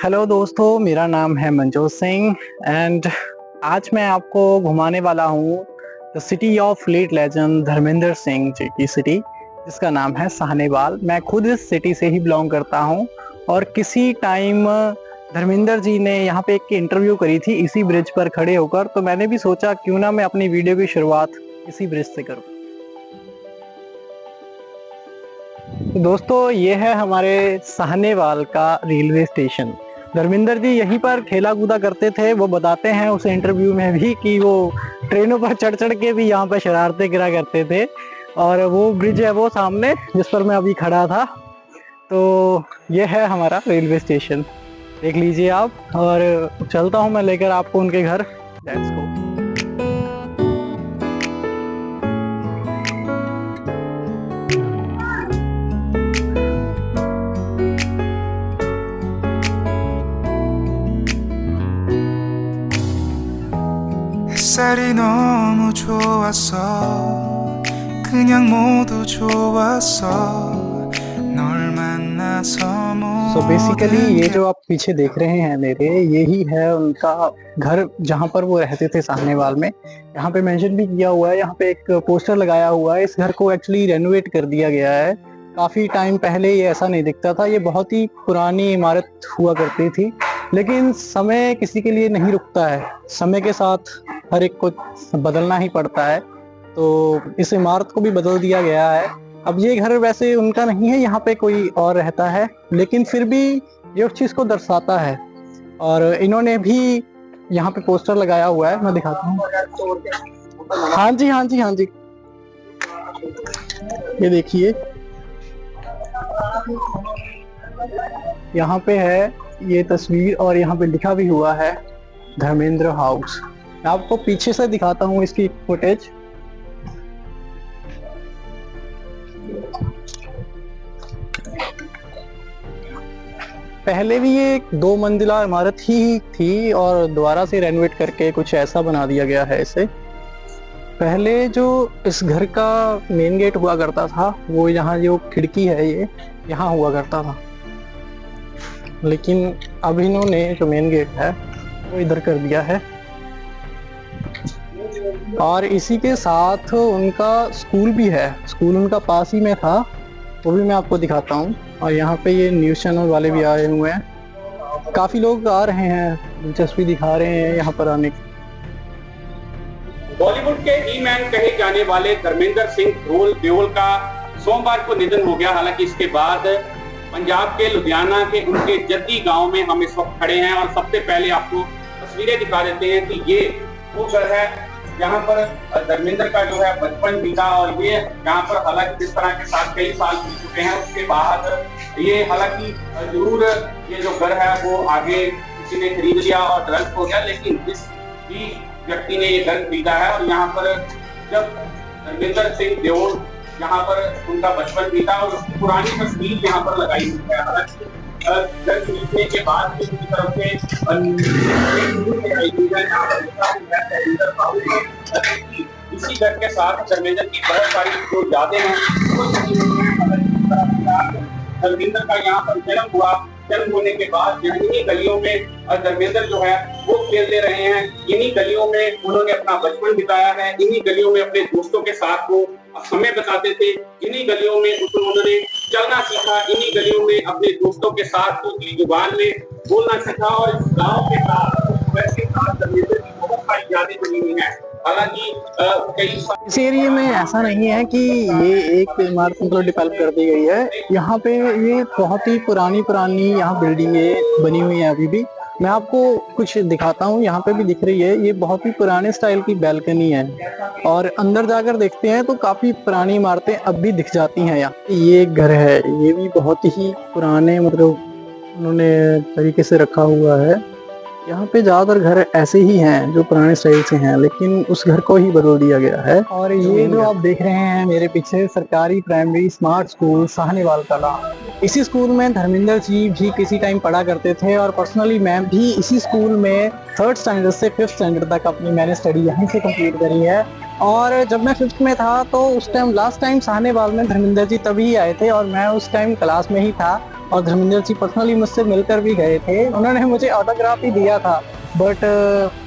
Hello दोस्तों, मेरा नाम है मनजोत सिंह एंड आज मैं आपको घुमाने वाला हूँ the city of late legend Dharmendra Singh ji की सिटी, जिसका नाम है साहनेवाल। मैं खुद इस सिटी से ही बिलोंग करता हूँ और किसी टाइम धर्मेंद्र जी ने यहाँ पे एक इंटरव्यू करी थी इसी ब्रिज पर खड़े होकर, तो मैंने भी सोचा क्यों ना मैं अपनी वीडियो की शुरुआत इसी ब्रिज से करूँ। तो दोस्तों, ये है हमारे साहनेवाल का रेलवे स्टेशन। धर्मेंद्र जी यहीं पर खेला कूदा करते थे। वो बताते हैं उस इंटरव्यू में भी कि वो ट्रेनों पर चढ़ चढ़ के भी यहाँ पर शरारतें करा करते थे। और वो ब्रिज है वो सामने जिस पर मैं अभी खड़ा था। तो ये है हमारा रेलवे स्टेशन, देख लीजिए आप। और चलता हूँ मैं लेकर आपको उनके घर। Let's go. 햇살이 너무 좋았어 그냥 모두 좋았어 널 만나서 सो बेसिकली ये जो आप पीछे देख रहे हैं मेरे, यही है उनका घर जहाँ पर वो रहते थे साहनेवाल में। यहाँ पे मेंशन भी किया हुआ है, यहाँ पे एक पोस्टर लगाया हुआ है। इस घर को एक्चुअली रेनोवेट कर दिया गया है। काफ़ी टाइम पहले ये ऐसा नहीं दिखता था, ये बहुत ही पुरानी इमारत हुआ करती थी। लेकिन समय किसी के लिए नहीं रुकता है, समय के साथ हर एक को बदलना ही पड़ता है। तो इस इमारत को भी बदल दिया गया है। अब ये घर वैसे उनका नहीं है, यहाँ पे कोई और रहता है, लेकिन फिर भी ये उस चीज़ को दर्शाता है। और इन्होंने भी यहाँ पे पोस्टर लगाया हुआ है, मैं दिखाता हूँ। हाँ जी, हाँ जी, हाँ जी, ये देखिए यहाँ पे है ये तस्वीर और यहाँ पे लिखा भी हुआ है धर्मेंद्र हाउस। मैं आपको पीछे से दिखाता हूँ इसकी फुटेज। पहले भी ये एक 2 मंजिला इमारत ही थी और दोबारा से रेनोवेट करके कुछ ऐसा बना दिया गया है इसे। पहले जो इस घर का मेन गेट हुआ करता था, वो यहाँ जो खिड़की है ये यहाँ हुआ करता था, लेकिन अब इन्होंने जो मेन गेट है वो इधर कर दिया है। और इसी के साथ उनका स्कूल भी है, स्कूल उनका पास ही में था, वो भी मैं आपको दिखाता हूँ। और यहाँ पे ये न्यूज़ चैनल वाले भी आए हुए हैं, काफ़ी लोग आ रहे हैं, दिलचस्पी दिखा रहे हैं यहाँ पर आने की। बॉलीवुड के ही मैन कहे जाने वाले धर्मेंद्र सिंह देओल का सोमवार को निधन हो गया। हालांकि इसके बाद पंजाब के लुधियाना के उनके जद्दी गांव में हम इस वक्त खड़े हैं और सबसे पहले आपको तस्वीरें दिखा देते हैं कि ये वो घर है जहाँ पर धर्मेंद्र का जो है बचपन बीता। और ये यहाँ पर हालांकि जिस तरह के साथ कई साल बीत चुके हैं, उसके बाद ये हालांकि जरूर ये जो घर है वो आगे किसी ने खरीद लिया और ड्रग्स हो गया, लेकिन जिस भी व्यक्ति ने ये घर खरीदा है और यहाँ पर जब धर्मेंद्र सिंह देओल यहाँ पर उनका बचपन बीता और उसकी पुरानी तस्वीर यहाँ पर लगाई हुई है। हालांकि घर खरीदने के बाद उनकी तरफ से इसी घर के साथ धर्मेंद्र की बहुत सारी जो यादें हैं, धर्मेंद्र का यहाँ पर जन्म हुआ। जन्म होने के बाद इन्हीं गलियों में धर्मेंद्र जो है वो खेलते रहे हैं, इन्हीं गलियों में उन्होंने अपना बचपन बिताया है, इन्हीं गलियों में अपने दोस्तों के साथ वो समय बिताते थे, इन्हीं गलियों में उन्होंने चलना सीखा, इन्हीं गलियों में अपने दोस्तों के साथ उनकी जुबान में बोलना सीखा। और इस गाँव के साथ धर्मेंद्र की बहुत सारी यादें बनी हुई है। हालांकि इस एरिया में ऐसा नहीं है कि ये एक इमारत मतलब डेवलप कर दी गई है। यहाँ पे ये बहुत ही पुरानी यहाँ बिल्डिंगें बनी हुई है अभी भी। मैं आपको कुछ दिखाता हूँ, यहाँ पे भी दिख रही है, ये बहुत ही पुराने स्टाइल की बैल्कनी है। और अंदर जाकर देखते हैं तो काफी पुरानी इमारतें अब भी दिख जाती हैं यहाँ। ये एक घर है, ये भी बहुत ही पुराने मतलब उन्होंने तरीके से रखा हुआ है। यहाँ पे ज़्यादातर घर ऐसे ही हैं जो पुराने स्टाइल से हैं, लेकिन उस घर को ही बदल दिया गया है। और ये जो आप देख रहे हैं मेरे पीछे, सरकारी प्राइमरी स्मार्ट स्कूल साहनेवाल कला। इसी स्कूल में धर्मेंद्र जी भी किसी टाइम पढ़ा करते थे और पर्सनली मैं भी इसी स्कूल में 3rd स्टैंडर्ड से 5th स्टैंडर्ड तक अपनी मैंने स्टडी यहीं से कंप्लीट करी है। और जब मैं 5th में था तो उस टाइम लास्ट टाइम साहनेवाल में धर्मेंद्र जी तभी आए थे और मैं उस टाइम क्लास में ही था और धर्मेंद्र जी पर्सनली मुझसे मिलकर भी गए थे। उन्होंने मुझे ऑटोग्राफ ही दिया था, बट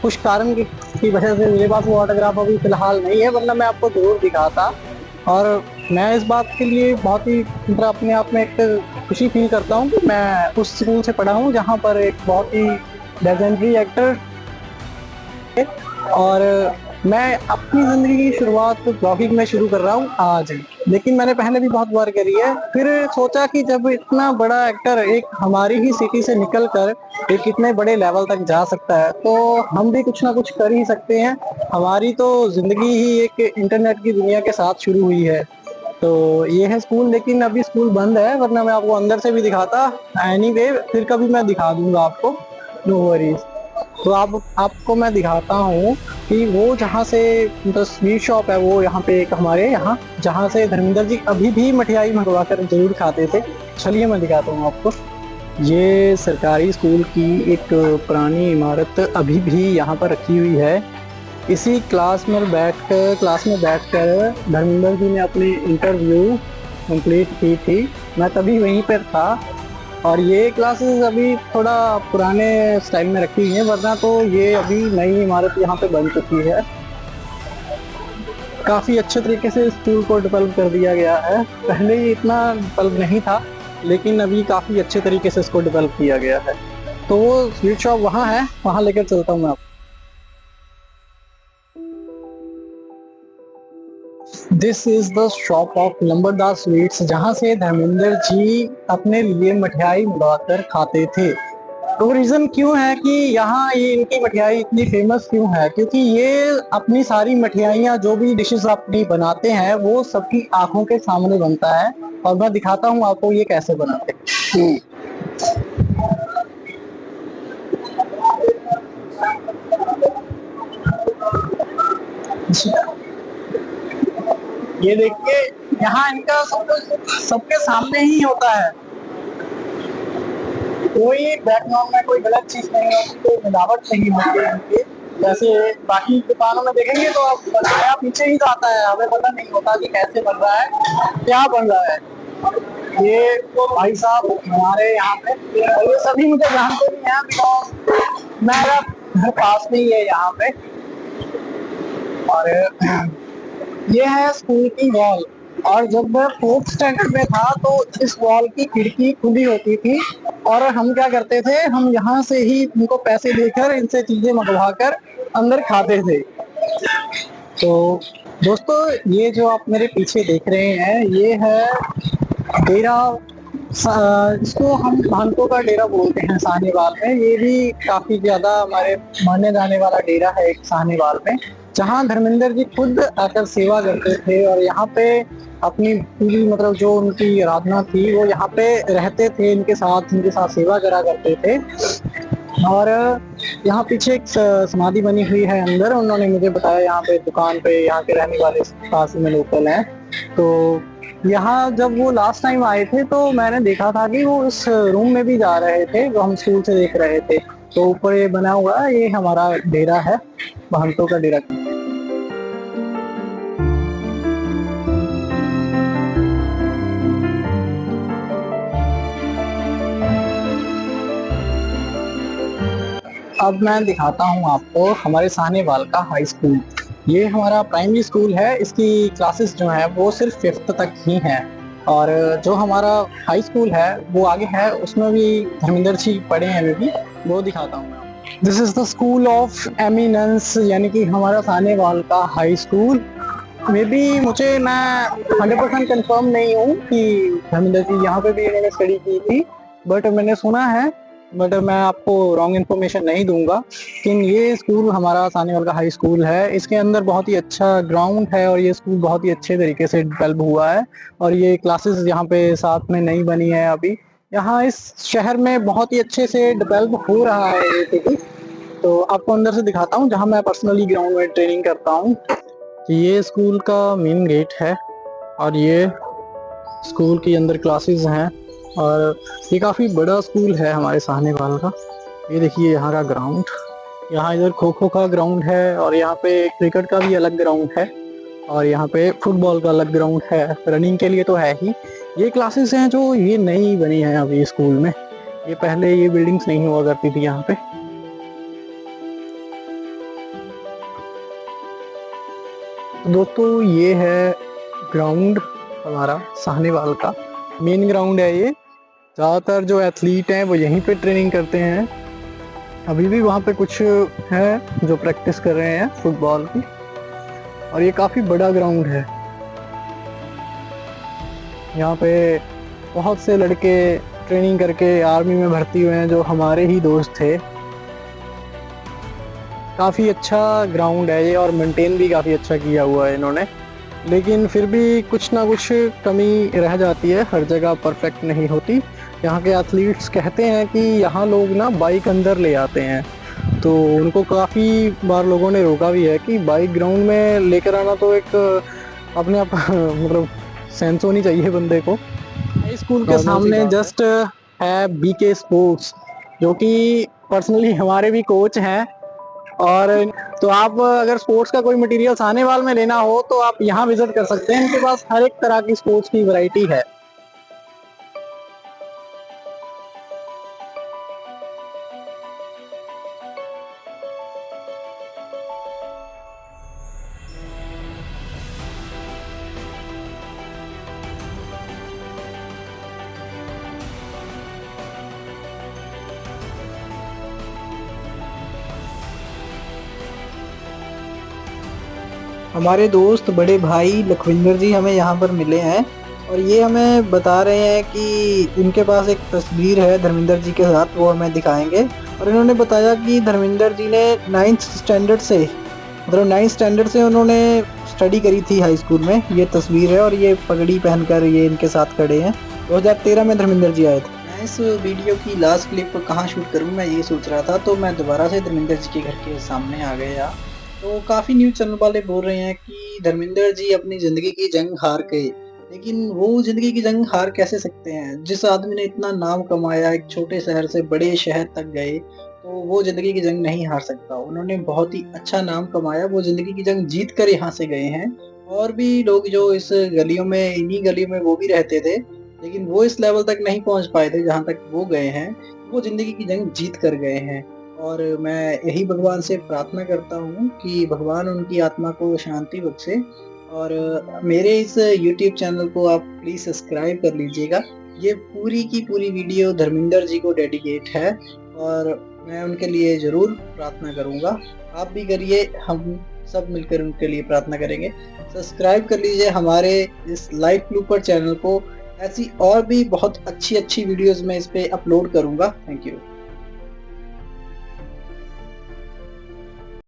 कुछ कारण की वजह से मेरे पास वो ऑटोग्राफ अभी फिलहाल नहीं है, वरना मैं आपको जरूर दिखाता। और मैं इस बात के लिए बहुत ही मतलब अपने आप में एक खुशी फील करता हूँ कि मैं उस स्कूल से पढ़ा हूँ जहाँ पर एक बहुत ही लेजेंडरी एक्टर है। और मैं अपनी ज़िंदगी की शुरुआत ब्लॉगिंग में शुरू कर रहा हूँ आज, लेकिन मैंने पहले भी बहुत बार करी है। फिर सोचा कि जब इतना बड़ा एक्टर एक हमारी ही सिटी से निकलकर एक इतने बड़े लेवल तक जा सकता है तो हम भी कुछ ना कुछ कर ही सकते हैं। हमारी तो ज़िंदगी ही एक इंटरनेट की दुनिया के साथ शुरू हुई है। तो ये है स्कूल, लेकिन अभी स्कूल बंद है, वरना मैं आपको अंदर से भी दिखाता। एनीवे फिर कभी मैं दिखा दूंगा आपको, नो वरीज। तो आपको मैं दिखाता हूँ कि वो जहाँ से मतलब स्वीट शॉप है वो यहाँ पे एक हमारे यहाँ जहाँ से धर्मेंद्र जी अभी भी मठियाई मंगवा कर जरूर खाते थे। चलिए मैं दिखाता हूँ आपको। ये सरकारी स्कूल की एक पुरानी इमारत अभी भी यहाँ पर रखी हुई है। इसी क्लास में बैठकर धर्मेंद्र जी ने अपनी इंटरव्यू कंप्लीट की थी। मैं तभी वहीं पर था और ये क्लासेस अभी थोड़ा पुराने स्टाइल में रखी हुई हैं, वरना तो ये अभी नई इमारत यहाँ पे बन चुकी है। काफ़ी अच्छे तरीके से स्कूल को डेवलप कर दिया गया है। पहले ये इतना डेवलप नहीं था, लेकिन अभी काफ़ी अच्छे तरीके से इसको डेवलप किया गया है। तो वो स्वीट शॉप वहाँ है, वहाँ लेकर चलता हूँ मैं आपको। This is the shop of Lambardar sweets, जहाँ से धर्मेंद्र जी अपने लिए मठियाई मंगवाकर खाते थे। तो रीज़न क्यों है कि यहाँ ये इनकी मठियाई इतनी फेमस क्यों है, क्योंकि ये अपनी सारी मठियाइयाँ जो भी डिशेस अपनी बनाते हैं वो सबकी आंखों के सामने बनता है। और मैं दिखाता हूँ आपको ये कैसे बनाते हैं। ये देखिए, यहाँ इनका सब कुछ सबके सामने ही होता है। कोई बैकग्राउंड में कोई गलत चीज नहीं होती, कोई मिलावट नहीं होती है इनकी। जैसे बाकी दुकानों में देखेंगे तो आप बनाया पीछे ही आता है, हमें पता नहीं होता कि कैसे बन रहा है, क्या बन रहा है। ये तो भाई साहब हमारे यहाँ पे, और ये सभी मुझे जानते भी हैं बिकॉज मेरा घर पास में ही है यहाँ पे। और ये है स्कूल की वॉल, और जब मैं 4th स्टैंडर्ड में था तो इस वॉल की खिड़की खुली होती थी और हम क्या करते थे, हम यहाँ से ही इनको पैसे देकर इनसे चीजें मंगवा कर अंदर खाते थे। तो दोस्तों, ये जो आप मेरे पीछे देख रहे हैं ये है डेरा, इसको हम महंतों का डेरा बोलते हैं साहनेवाल में। ये भी काफी ज्यादा हमारे माने जाने वाला डेरा है एक साहनेवाल में, जहाँ धर्मेंद्र जी खुद आकर सेवा करते थे और यहाँ पे अपनी पूरी मतलब जो उनकी आराधना थी वो यहाँ पे रहते थे, इनके साथ सेवा करा करते थे। और यहाँ पीछे एक समाधि बनी हुई है अंदर, उन्होंने मुझे बताया यहाँ पे दुकान पे यहाँ के रहने वाले पास में लोकल हैं। तो यहाँ जब वो लास्ट टाइम आए थे तो मैंने देखा था कि वो इस रूम में भी जा रहे थे जो हम स्कूल से देख रहे थे। तो ऊपर ये बना हुआ है, ये हमारा डेरा है, महंतों का डेरा। अब मैं दिखाता हूँ आपको हमारे साहनेवाल का हाई स्कूल। ये हमारा प्राइमरी स्कूल है, इसकी क्लासेस जो है वो सिर्फ 5th तक ही हैं। और जो हमारा हाई स्कूल है वो आगे है, उसमें भी धर्मेंद्र जी पढ़े हैं, मैं भी वो दिखाता हूँ। This is the school of eminence, यानी कि हमारा साहनेवाल का हाई स्कूल। मे बी मैं 100% कंफर्म नहीं हूँ कि धर्मेंद्र जी यहाँ पे भी इन्होंने स्टडी की थी, बट मैंने सुना है, बट मैं आपको रॉन्ग इन्फॉर्मेशन नहीं दूंगा। लेकिन ये स्कूल हमारा साहनेवाल का हाई स्कूल है, इसके अंदर बहुत ही अच्छा ग्राउंड है और ये स्कूल बहुत ही अच्छे तरीके से डेवलप हुआ है। और ये क्लासेस यहाँ पे साथ में नहीं बनी है अभी, यहाँ इस शहर में बहुत ही अच्छे से डेवलप हो रहा है ये सिटी। तो आपको अंदर से दिखाता हूँ जहाँ मैं पर्सनली ग्राउंड में ट्रेनिंग करता हूँ। ये स्कूल का मेन गेट है और ये स्कूल के अंदर क्लासेस हैं और ये काफ़ी बड़ा स्कूल है हमारे साहनेवाल का। ये देखिए यहाँ का ग्राउंड, यहाँ इधर खो खो का ग्राउंड है और यहाँ पे क्रिकेट का भी अलग ग्राउंड है। और यहाँ पे फुटबॉल का अलग ग्राउंड है, रनिंग के लिए तो है ही। ये क्लासेस हैं जो ये नई बनी हैं अभी स्कूल में, ये पहले ये बिल्डिंग्स नहीं हुआ करती थी यहाँ पे। तो दोस्तों ये है ग्राउंड हमारा साहनेवाल का, मेन ग्राउंड है ये। ज़्यादातर जो एथलीट हैं वो यहीं पे ट्रेनिंग करते हैं। अभी भी वहाँ पे कुछ हैं जो प्रैक्टिस कर रहे हैं फुटबॉल की, और ये काफ़ी बड़ा ग्राउंड है। यहाँ पे बहुत से लड़के ट्रेनिंग करके आर्मी में भर्ती हुए हैं जो हमारे ही दोस्त थे। काफ़ी अच्छा ग्राउंड है ये, और मेंटेन भी काफ़ी अच्छा किया हुआ है इन्होंने, लेकिन फिर भी कुछ ना कुछ कमी रह जाती है, हर जगह परफेक्ट नहीं होती। यहाँ के एथलीट्स कहते हैं कि यहाँ लोग ना बाइक अंदर ले आते हैं, तो उनको काफ़ी बार लोगों ने रोका भी है कि बाइक ग्राउंड में लेकर आना तो एक अपने आप मतलब सेंस होनी चाहिए बंदे को। हाई स्कूल के सामने जस्ट है बीके स्पोर्ट्स, जो कि पर्सनली हमारे भी कोच हैं। और तो आप अगर स्पोर्ट्स का कोई मटेरियल साहनेवाल में लेना हो तो आप यहाँ विजिट कर सकते हैं, इनके पास हर एक तरह की स्पोर्ट्स की वैरायटी है। हमारे दोस्त बड़े भाई लखविंदर जी हमें यहाँ पर मिले हैं, और ये हमें बता रहे हैं कि इनके पास एक तस्वीर है धर्मेंद्र जी के साथ, वो हमें दिखाएंगे। और इन्होंने बताया कि धर्मेंद्र जी ने 9th स्टैंडर्ड से उन्होंने स्टडी करी थी हाई स्कूल में। ये तस्वीर है, और ये पगड़ी पहनकर ये इनके साथ खड़े हैं। 2013 में धर्मेंद्र जी आए थे। मैं इस वीडियो की लास्ट क्लिप कहाँ शूट करूँ मैं ये सोच रहा था, तो मैं दोबारा से धर्मेंद्र जी के घर के सामने आ गया। तो काफ़ी न्यूज़ चैनल वाले बोल रहे हैं कि धर्मेंद्र जी अपनी ज़िंदगी की जंग हार गए, लेकिन वो ज़िंदगी की जंग हार कैसे सकते हैं? जिस आदमी ने इतना नाम कमाया, एक छोटे शहर से बड़े शहर तक गए, तो वो ज़िंदगी की जंग नहीं हार सकता। उन्होंने बहुत ही अच्छा नाम कमाया, वो ज़िंदगी की जंग जीत कर यहाँ से गए हैं। और भी लोग जो इस गलियों में, इन्हीं गलियों में वो भी रहते थे, लेकिन वो इस लेवल तक नहीं पहुँच पाए थे जहाँ तक वो गए हैं। वो ज़िंदगी की जंग जीत कर गए हैं। और मैं यही भगवान से प्रार्थना करता हूँ कि भगवान उनकी आत्मा को शांति बख्शे। और मेरे इस YouTube चैनल को आप प्लीज़ सब्सक्राइब कर लीजिएगा। ये पूरी की पूरी वीडियो धर्मेंद्र जी को डेडिकेट है, और मैं उनके लिए ज़रूर प्रार्थना करूँगा। आप भी करिए, हम सब मिलकर उनके लिए प्रार्थना करेंगे। सब्सक्राइब कर लीजिए हमारे इस लाइफ ब्लूपर चैनल को। ऐसी और भी बहुत अच्छी वीडियोज़ मैं इस पर अपलोड करूँगा। Thank you.